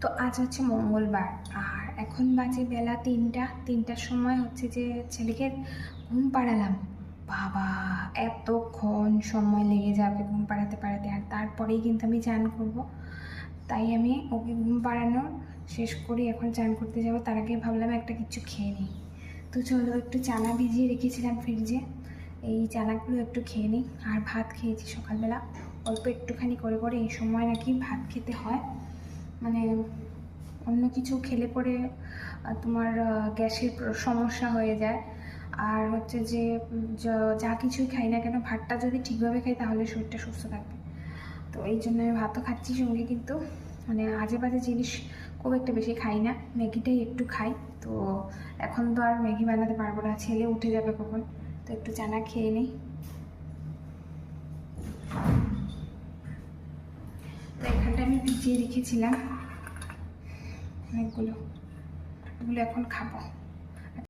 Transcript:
তো আজ হচ্ছে মঙ্গলবার, আর এখন বাজে বেলা ৩টার সময় হচ্ছে যে ছেলেকে ঘুম পাড়ালাম। বাবা, এতক্ষণ সময় লেগে যাবে ঘুম পাড়াতে পাড়াতে, আর তারপরেই কিন্তু আমি চান করব। তাই আমি ওকে ঘুম পাড়ানো শেষ করি, এখন চান করতে যাব। তার আগে ভাবলাম একটা কিছু খেয়ে নিই। তো চলো, একটু চানা ভিজিয়ে রেখেছিলাম ফ্রিজে, এই চানাগুলো একটু খেয়ে নিই। আর ভাত খেয়েছি সকালবেলা অল্প একটুখানি করে করে। এই সময় নাকি ভাত খেতে হয়, মানে অন্য কিছু খেলে পরে তোমার গ্যাসের সমস্যা হয়ে যায়। আর হচ্ছে যে যা কিছুই খাই না কেন, ভাতটা যদি ঠিকভাবে খাই তাহলে শরীরটা সুস্থ থাকবে। তো এই জন্য আমি ভাতও খাচ্ছি সঙ্গে, কিন্তু মানে আজে বাজে জিনিস খুব একটা বেশি খাই না, ম্যাগিটাই একটু খাই। তো এখন তো আর ম্যাগি বানাতে পারবো না, ছেলে উঠে যাবে কখন। তো একটু চানা খেয়ে নিই। তো এখানটা আমি ভিজিয়ে রেখেছিলাম অনেকগুলো, এগুলো এখন খাবো।